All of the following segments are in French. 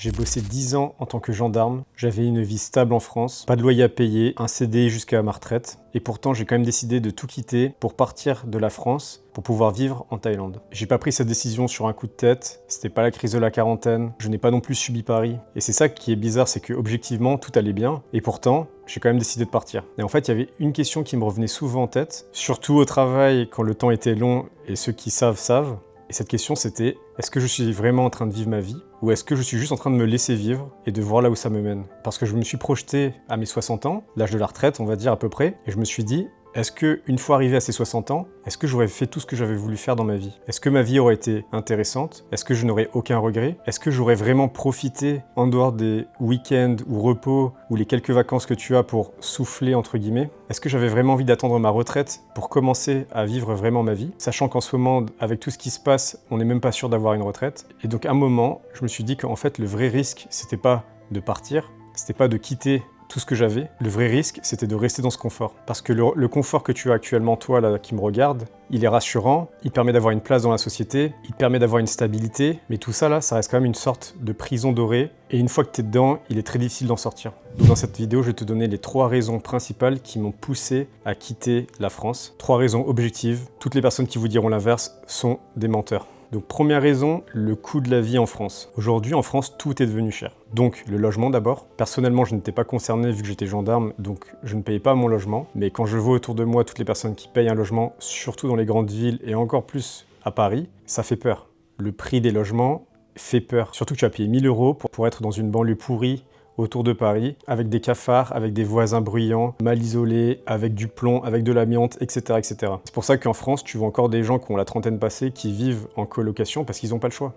J'ai bossé 10 ans en tant que gendarme, j'avais une vie stable en France, pas de loyer à payer, un CDI jusqu'à ma retraite. Et pourtant, j'ai quand même décidé de tout quitter pour partir de la France pour pouvoir vivre en Thaïlande. J'ai pas pris cette décision sur un coup de tête, c'était pas la crise de la quarantaine, je n'ai pas non plus subi Paris. Et c'est ça qui est bizarre, c'est que objectivement, tout allait bien. Et pourtant, j'ai quand même décidé de partir. Et en fait, il y avait une question qui me revenait souvent en tête, surtout au travail quand le temps était long, et ceux qui savent, savent. Et cette question, c'était, est-ce que je suis vraiment en train de vivre ma vie? Ou est-ce que je suis juste en train de me laisser vivre et de voir là où ça me mène? Parce que je me suis projeté à mes 60 ans, l'âge de la retraite, on va dire à peu près, et je me suis dit, est-ce que, une fois arrivé à ces 60 ans, est-ce que j'aurais fait tout ce que j'avais voulu faire dans ma vie? Est-ce que ma vie aurait été intéressante? Est-ce que je n'aurais aucun regret? Est-ce que j'aurais vraiment profité, en dehors des week-ends ou repos, ou les quelques vacances que tu as pour souffler, entre guillemets? Est-ce que j'avais vraiment envie d'attendre ma retraite pour commencer à vivre vraiment ma vie? Sachant qu'en ce moment, avec tout ce qui se passe, on n'est même pas sûr d'avoir une retraite. Et donc, à un moment, je me suis dit qu'en fait, le vrai risque, c'était pas de partir, c'était pas de quitter tout ce que j'avais. Le vrai risque, c'était de rester dans ce confort. Parce que le confort que tu as actuellement, toi, là, qui me regarde, il est rassurant, il permet d'avoir une place dans la société, il permet d'avoir une stabilité, mais tout ça, là, ça reste quand même une sorte de prison dorée, et une fois que tu es dedans, il est très difficile d'en sortir. Donc dans cette vidéo, je vais te donner les 3 raisons principales qui m'ont poussé à quitter la France. 3 raisons objectives. Toutes les personnes qui vous diront l'inverse sont des menteurs. Donc première raison, le coût de la vie en France. Aujourd'hui, en France, tout est devenu cher. Donc le logement d'abord. Personnellement, je n'étais pas concerné vu que j'étais gendarme, donc je ne payais pas mon logement. Mais quand je vois autour de moi toutes les personnes qui payent un logement, surtout dans les grandes villes et encore plus à Paris, ça fait peur. Le prix des logements fait peur. Surtout que tu as payé 1000 € pour être dans une banlieue pourrie, autour de Paris, avec des cafards, avec des voisins bruyants, mal isolés, avec du plomb, avec de l'amiante, etc., etc. C'est pour ça qu'en France, tu vois encore des gens qui ont la trentaine passée qui vivent en colocation parce qu'ils n'ont pas le choix.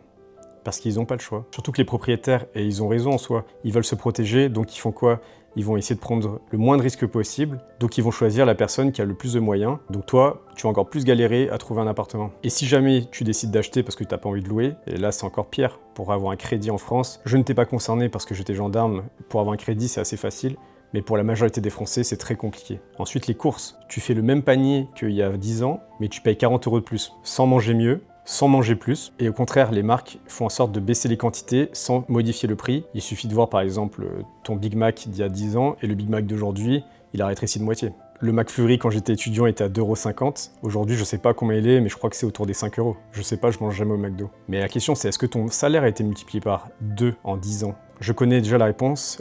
Parce qu'ils n'ont pas le choix. Surtout que les propriétaires, et ils ont raison en soi, ils veulent se protéger, donc ils font quoi? Ils vont essayer de prendre le moins de risques possible, donc ils vont choisir la personne qui a le plus de moyens. Donc toi, tu vas encore plus galérer à trouver un appartement. Et si jamais tu décides d'acheter parce que tu n'as pas envie de louer, et là c'est encore pire, pour avoir un crédit en France, je n'étais pas concerné parce que j'étais gendarme, pour avoir un crédit c'est assez facile, mais pour la majorité des Français, c'est très compliqué. Ensuite, les courses. Tu fais le même panier qu'il y a 10 ans, mais tu payes 40 € de plus, sans manger mieux, sans manger plus, et au contraire, les marques font en sorte de baisser les quantités sans modifier le prix. Il suffit de voir par exemple ton Big Mac d'il y a 10 ans et le Big Mac d'aujourd'hui, il a rétréci de moitié. Le McFlurry, quand j'étais étudiant, était à 2,50 €. Aujourd'hui, je sais pas combien il est, mais je crois que c'est autour des 5 €. Je sais pas, je mange jamais au McDo. Mais la question, c'est est-ce que ton salaire a été multiplié par 2 en 10 ans? Je connais déjà la réponse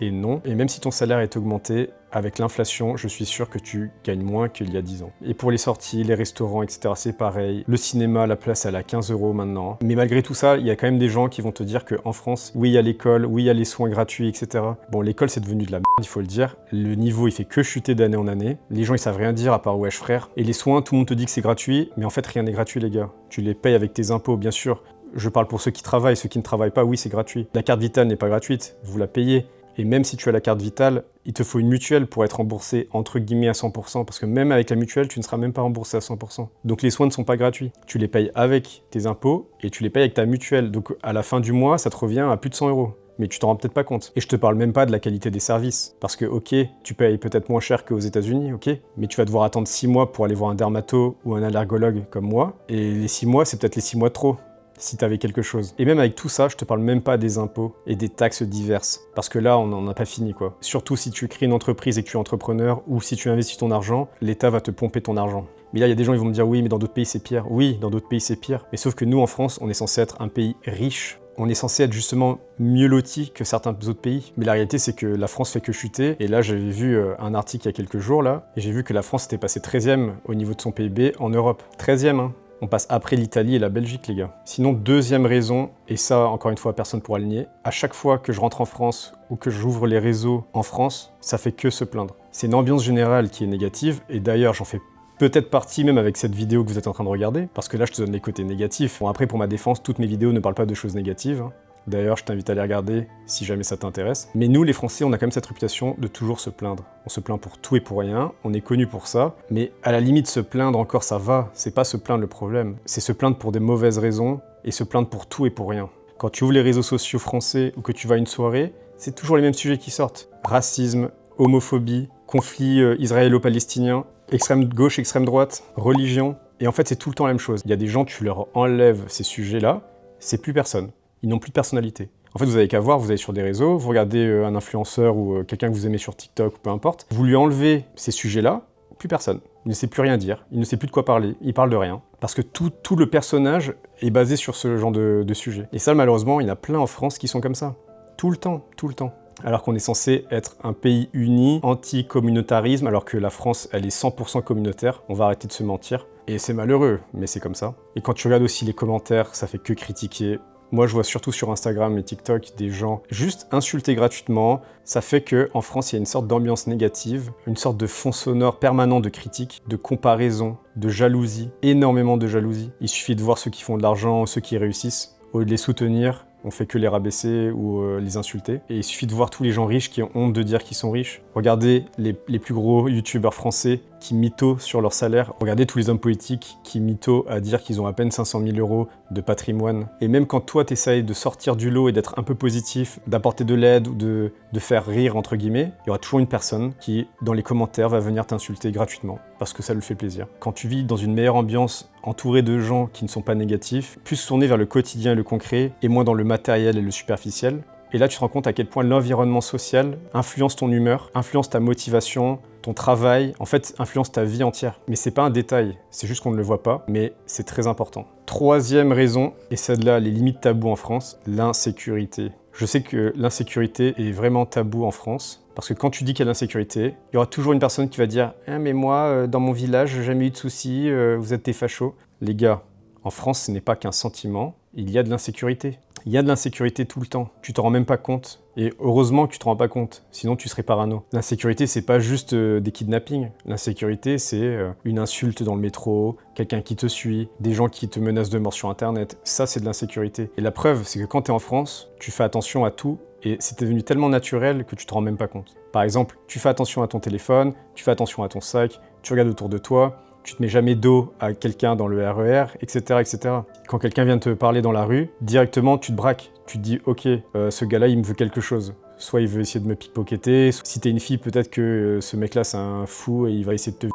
est non. Et même si ton salaire est augmenté, avec l'inflation, je suis sûr que tu gagnes moins qu'il y a 10 ans. Et pour les sorties, les restaurants, etc., c'est pareil. Le cinéma, la place, elle est à 15 € maintenant. Mais malgré tout ça, il y a quand même des gens qui vont te dire qu'en France, oui, il y a l'école, oui, il y a les soins gratuits, etc. Bon, l'école, c'est devenu de la merde, il faut le dire. Le niveau, il fait que chuter d'année en année. Les gens, ils savent rien dire à part wesh frère. Et les soins, tout le monde te dit que c'est gratuit, mais en fait, rien n'est gratuit, les gars. Tu les payes avec tes impôts, bien sûr. Je parle pour ceux qui travaillent, ceux qui ne travaillent pas, oui, c'est gratuit. La carte vitale n'est pas gratuite, vous la payez. Et même si tu as la carte vitale, il te faut une mutuelle pour être remboursé entre guillemets à 100%, parce que même avec la mutuelle, tu ne seras même pas remboursé à 100%. Donc les soins ne sont pas gratuits. Tu les payes avec tes impôts et tu les payes avec ta mutuelle. Donc à la fin du mois, ça te revient à plus de 100 €. Mais tu t'en rends peut-être pas compte. Et je te parle même pas de la qualité des services. Parce que ok, tu payes peut-être moins cher qu'aux États-Unis, ok, mais tu vas devoir attendre 6 mois pour aller voir un dermato ou un allergologue comme moi. Et les 6 mois, c'est peut-être les 6 mois de trop, si tu avais quelque chose. Et même avec tout ça, je te parle même pas des impôts et des taxes diverses. Parce que là, on n'en a pas fini, quoi. Surtout si tu crées une entreprise et que tu es entrepreneur, ou si tu investis ton argent, l'État va te pomper ton argent. Mais là, il y a des gens qui vont me dire, oui, mais dans d'autres pays, c'est pire. Oui, dans d'autres pays, c'est pire. Mais sauf que nous, en France, on est censé être un pays riche. On est censé être justement mieux loti que certains autres pays. Mais la réalité, c'est que la France fait que chuter. Et là, j'avais vu un article il y a quelques jours, là, et j'ai vu que la France était passée 13e au niveau de son PIB en Europe. 13e, hein. On passe après l'Italie et la Belgique, les gars. Sinon, deuxième raison, et ça, encore une fois, personne ne pourra le nier, à chaque fois que je rentre en France ou que j'ouvre les réseaux en France, ça fait que se plaindre. C'est une ambiance générale qui est négative, et d'ailleurs, j'en fais peut-être partie même avec cette vidéo que vous êtes en train de regarder, parce que là, je te donne les côtés négatifs. Bon, après, pour ma défense, toutes mes vidéos ne parlent pas de choses négatives, hein. D'ailleurs, je t'invite à les regarder si jamais ça t'intéresse. Mais nous, les Français, on a quand même cette réputation de toujours se plaindre. On se plaint pour tout et pour rien, on est connu pour ça, mais à la limite, se plaindre encore, ça va. C'est pas se plaindre le problème, c'est se plaindre pour des mauvaises raisons et se plaindre pour tout et pour rien. Quand tu ouvres les réseaux sociaux français ou que tu vas à une soirée, c'est toujours les mêmes sujets qui sortent. Racisme, homophobie, conflit israélo-palestinien, extrême gauche, extrême droite, religion. Et en fait, c'est tout le temps la même chose. Il y a des gens, tu leur enlèves ces sujets-là, c'est plus personne. Ils n'ont plus de personnalité. En fait, vous avez qu'à voir, vous allez sur des réseaux, vous regardez un influenceur ou quelqu'un que vous aimez sur TikTok ou peu importe, vous lui enlevez ces sujets-là, plus personne. Il ne sait plus rien dire, il ne sait plus de quoi parler, il parle de rien. Parce que tout le personnage est basé sur ce genre de sujet. Et ça, malheureusement, il y en a plein en France qui sont comme ça. Tout le temps, tout le temps. Alors qu'on est censé être un pays uni, anti-communautarisme, alors que la France, elle est 100% communautaire. On va arrêter de se mentir. Et c'est malheureux, mais c'est comme ça. Et quand tu regardes aussi les commentaires, ça fait que critiquer. Moi, je vois surtout sur Instagram et TikTok des gens juste insulter gratuitement. Ça fait qu'en France, il y a une sorte d'ambiance négative, une sorte de fond sonore permanent de critique, de comparaison, de jalousie, énormément de jalousie. Il suffit de voir ceux qui font de l'argent, ceux qui réussissent, au lieu de les soutenir. On fait que les rabaisser ou les insulter. Et il suffit de voir tous les gens riches qui ont honte de dire qu'ils sont riches. Regardez les plus gros youtubeurs français qui mythos sur leur salaire. Regardez tous les hommes politiques qui mythos à dire qu'ils ont à peine 500 000 € de patrimoine. Et même quand toi, t'essayes de sortir du lot et d'être un peu positif, d'apporter de l'aide ou de faire rire, entre guillemets, il y aura toujours une personne qui, dans les commentaires, va venir t'insulter gratuitement parce que ça lui fait plaisir. Quand tu vis dans une meilleure ambiance, entouré de gens qui ne sont pas négatifs, plus tourné vers le quotidien et le concret, et moins dans le matériel et le superficiel, et là, tu te rends compte à quel point l'environnement social influence ton humeur, influence ta motivation, ton travail, en fait, influence ta vie entière. Mais c'est pas un détail, c'est juste qu'on ne le voit pas, mais c'est très important. Troisième raison, et celle-là, les limites tabous en France, l'insécurité. Je sais que l'insécurité est vraiment tabou en France, parce que quand tu dis qu'il y a de l'insécurité, il y aura toujours une personne qui va dire « Ah mais moi, dans mon village, j'ai jamais eu de soucis, vous êtes des fachos ». Les gars, en France, ce n'est pas qu'un sentiment, il y a de l'insécurité. Il y a de l'insécurité tout le temps, tu t'en rends même pas compte. Et heureusement que tu te rends pas compte, sinon tu serais parano. L'insécurité, c'est pas juste des kidnappings. L'insécurité, c'est une insulte dans le métro, quelqu'un qui te suit, des gens qui te menacent de mort sur Internet. Ça, c'est de l'insécurité. Et la preuve, c'est que quand tu es en France, tu fais attention à tout et c'est devenu tellement naturel que tu te rends même pas compte. Par exemple, tu fais attention à ton téléphone, tu fais attention à ton sac, tu regardes autour de toi, tu te mets jamais dos à quelqu'un dans le RER, etc., etc. Quand quelqu'un vient te parler dans la rue, directement, tu te braques. Tu te dis, ok, ce gars-là, il me veut quelque chose. Soit il veut essayer de me pickpocketer, si t'es une fille, peut-être que ce mec-là, c'est un fou et il va essayer de te...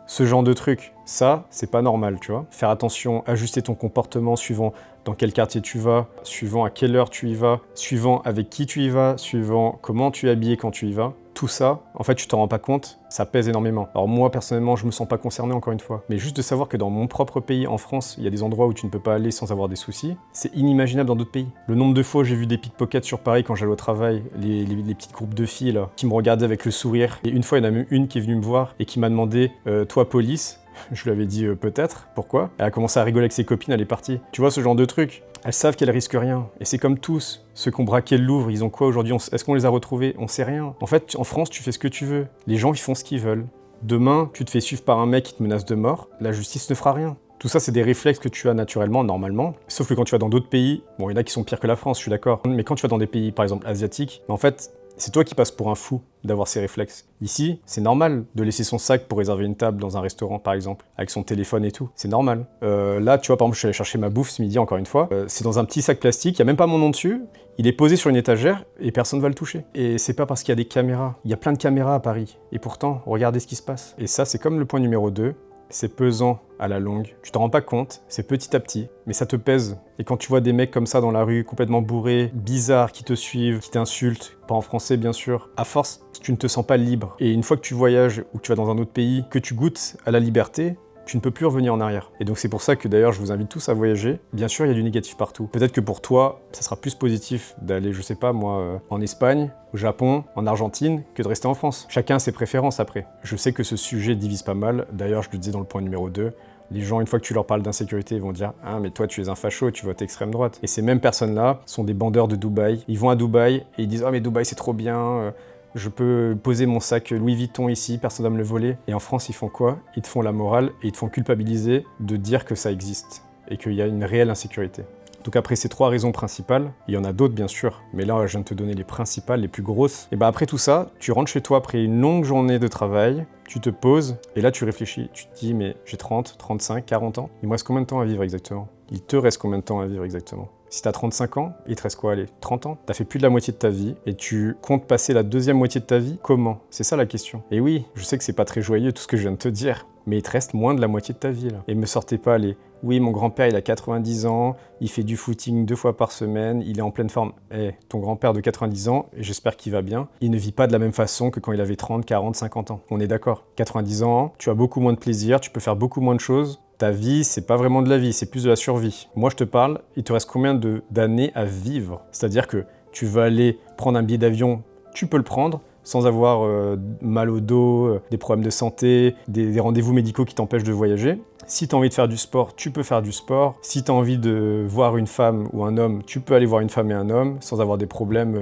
Ce genre de truc, ça, c'est pas normal, tu vois. Faire attention, ajuster ton comportement suivant dans quel quartier tu vas, suivant à quelle heure tu y vas, suivant avec qui tu y vas, suivant comment tu es habillé quand tu y vas. Tout ça, en fait, tu t'en rends pas compte, ça pèse énormément. Alors moi, personnellement, je me sens pas concerné, encore une fois. Mais juste de savoir que dans mon propre pays, en France, il y a des endroits où tu ne peux pas aller sans avoir des soucis, c'est inimaginable dans d'autres pays. Le nombre de fois où j'ai vu des pickpockets sur Paris quand j'allais au travail, les petits groupes de filles, là, qui me regardaient avec le sourire. Et une fois, il y en a même une qui est venue me voir et qui m'a demandé « Toi, police ?» Je lui avais dit peut-être, pourquoi? Elle a commencé à rigoler avec ses copines, elle est partie. Tu vois, ce genre de truc, elles savent qu'elles risquent rien. Et c'est comme tous, ceux qui ont braqué le Louvre, ils ont quoi aujourd'hui? Est-ce qu'on les a retrouvés? On sait rien. En fait, en France, tu fais ce que tu veux. Les gens, ils font ce qu'ils veulent. Demain, tu te fais suivre par un mec qui te menace de mort, la justice ne fera rien. Tout ça, c'est des réflexes que tu as naturellement, normalement. Sauf que quand tu vas dans d'autres pays, bon, il y en a qui sont pires que la France, je suis d'accord. Mais quand tu vas dans des pays, par exemple, asiatiques, en fait, c'est toi qui passes pour un fou d'avoir ces réflexes. Ici, c'est normal de laisser son sac pour réserver une table dans un restaurant, par exemple, avec son téléphone et tout. C'est normal. Là, tu vois, par exemple, je suis allé chercher ma bouffe ce midi, encore une fois. C'est dans un petit sac plastique, il n'y a même pas mon nom dessus. Il est posé sur une étagère et personne ne va le toucher. Et c'est pas parce qu'il y a des caméras. Il y a plein de caméras à Paris. Et pourtant, regardez ce qui se passe. Et ça, c'est comme le point numéro 2. C'est pesant à la longue. Tu t'en rends pas compte, c'est petit à petit, mais ça te pèse. Et quand tu vois des mecs comme ça dans la rue, complètement bourrés, bizarres, qui te suivent, qui t'insultent, pas en français bien sûr, à force, tu ne te sens pas libre. Et une fois que tu voyages ou que tu vas dans un autre pays, que tu goûtes à la liberté, tu ne peux plus revenir en arrière. Et donc c'est pour ça que d'ailleurs je vous invite tous à voyager. Bien sûr, il y a du négatif partout. Peut-être que pour toi, ça sera plus positif d'aller, je sais pas moi, en Espagne, au Japon, en Argentine, que de rester en France. Chacun a ses préférences après. Je sais que ce sujet divise pas mal. D'ailleurs, je le disais dans le point numéro 2, les gens, une fois que tu leur parles d'insécurité, ils vont dire « Ah, mais toi, tu es un facho, tu votes extrême droite. » Et ces mêmes personnes-là sont des bandeurs de Dubaï. Ils vont à Dubaï et ils disent « Ah, mais Dubaï, c'est trop bien. Je peux poser mon sac Louis Vuitton ici, personne ne va me le voler. » Et en France, ils font quoi? Ils te font la morale et ils te font culpabiliser de dire que ça existe et qu'il y a une réelle insécurité. Donc après ces 3 raisons principales, il y en a d'autres bien sûr, mais là je viens de te donner les principales, les plus grosses. Et bah après tout ça, tu rentres chez toi après une longue journée de travail, tu te poses, et là tu réfléchis, tu te dis mais j'ai 30, 35, 40 ans, il me reste combien de temps à vivre exactement? Il te reste combien de temps à vivre exactement? Si t'as 35 ans, il te reste quoi, allez, 30 ans? T'as fait plus de la moitié de ta vie, et tu comptes passer la deuxième moitié de ta vie, comment? C'est ça la question. Et oui, je sais que c'est pas très joyeux tout ce que je viens de te dire, mais il te reste moins de la moitié de ta vie là. Et me sortez pas Oui, mon grand-père, il a 90 ans, il fait du footing 2 fois par semaine, il est en pleine forme. Eh, ton grand-père de 90 ans, et j'espère qu'il va bien, il ne vit pas de la même façon que quand il avait 30, 40, 50 ans. On est d'accord. 90 ans, tu as beaucoup moins de plaisir, tu peux faire beaucoup moins de choses. Ta vie, c'est pas vraiment de la vie, c'est plus de la survie. Moi, je te parle, il te reste combien d'années à vivre? C'est-à-dire que tu vas aller prendre un billet d'avion, tu peux le prendre, sans avoir mal au dos, des problèmes de santé, des rendez-vous médicaux qui t'empêchent de voyager. Si tu as envie de faire du sport, tu peux faire du sport. Si tu as envie de voir une femme ou un homme, tu peux aller voir une femme et un homme sans avoir des problèmes.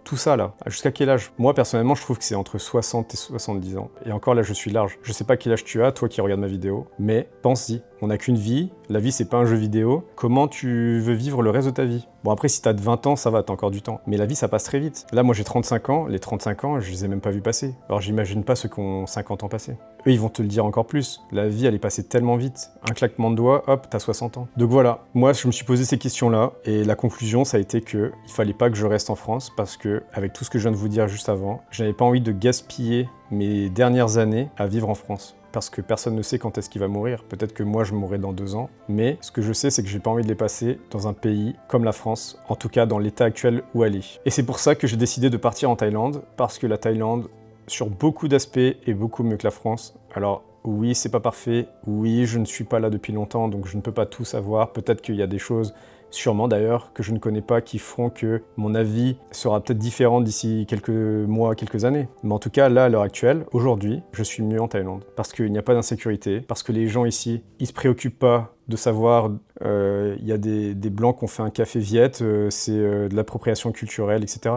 Tout ça là, jusqu'à quel âge? Moi personnellement je trouve que c'est entre 60 et 70 ans. Et encore là je suis large. Je sais pas quel âge tu as, toi qui regardes ma vidéo, mais pense-y, on n'a qu'une vie, la vie c'est pas un jeu vidéo. Comment tu veux vivre le reste de ta vie? Bon après si t'as de 20 ans ça va, t'as encore du temps. Mais la vie ça passe très vite. Là moi j'ai 35 ans, les 35 ans je les ai même pas vus passer. Alors j'imagine pas ceux qui ont 50 ans passés. Eux ils vont te le dire encore plus. La vie elle est passée tellement vite. Un claquement de doigts, hop, t'as 60 ans. Donc voilà, moi je me suis posé ces questions là et la conclusion ça a été que il fallait pas que je reste en France parce que avec tout ce que je viens de vous dire juste avant, je n'avais pas envie de gaspiller mes dernières années à vivre en France. Parce que personne ne sait quand est-ce qu'il va mourir. Peut-être que moi je mourrai dans 2 ans. Mais ce que je sais, c'est que j'ai pas envie de les passer dans un pays comme la France, en tout cas dans l'état actuel où elle est. Et c'est pour ça que j'ai décidé de partir en Thaïlande, parce que la Thaïlande, sur beaucoup d'aspects, est beaucoup mieux que la France. Alors oui, c'est pas parfait. Oui, je ne suis pas là depuis longtemps, donc je ne peux pas tout savoir. Peut-être qu'il y a des choses, sûrement d'ailleurs, que je ne connais pas, qui feront que mon avis sera peut-être différent d'ici quelques mois, quelques années. Mais en tout cas, là, à l'heure actuelle, aujourd'hui, je suis mieux en Thaïlande. Parce qu'il n'y a pas d'insécurité, parce que les gens ici, ils se préoccupent pas de savoir, il y a des blancs qui ont fait un café Viet, c'est de l'appropriation culturelle, etc.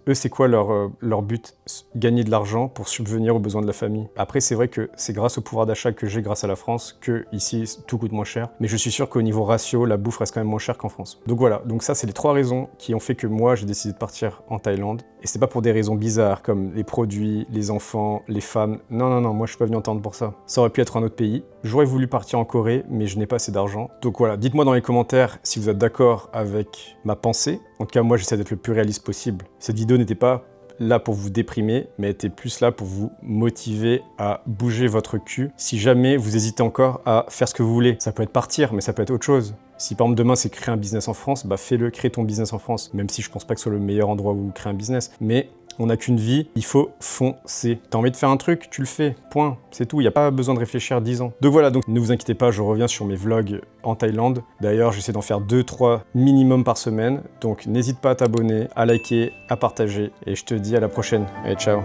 Eux, c'est quoi leur but? Gagner de l'argent pour subvenir aux besoins de la famille. Après, c'est vrai que c'est grâce au pouvoir d'achat que j'ai grâce à la France que ici tout coûte moins cher. Mais je suis sûr qu'au niveau ratio, la bouffe reste quand même moins chère qu'en France. Donc voilà, donc ça, c'est les 3 raisons qui ont fait que moi, j'ai décidé de partir en Thaïlande. Et c'est pas pour des raisons bizarres comme les produits, les enfants, les femmes. Non, non, non, moi, je suis pas venu en Thaïlande pour ça. Ça aurait pu être un autre pays. J'aurais voulu partir en Corée, mais je n'ai pas assez d'argent. Donc voilà, dites-moi dans les commentaires si vous êtes d'accord avec ma pensée. En tout cas, moi, j'essaie d'être le plus réaliste possible. Cette vidéo n'était pas là pour vous déprimer, mais était plus là pour vous motiver à bouger votre cul si jamais vous hésitez encore à faire ce que vous voulez. Ça peut être partir, mais ça peut être autre chose. Si par exemple demain c'est créer un business en France, bah fais-le, crée ton business en France. Même si je pense pas que ce soit le meilleur endroit où créer un business. Mais on n'a qu'une vie, il faut foncer. T'as envie de faire un truc, tu le fais, point. C'est tout, il n'y a pas besoin de réfléchir 10 ans. Donc voilà, donc ne vous inquiétez pas, je reviens sur mes vlogs en Thaïlande. D'ailleurs, j'essaie d'en faire 2-3 minimum par semaine. Donc n'hésite pas à t'abonner, à liker, à partager. Et je te dis à la prochaine. Allez, ciao.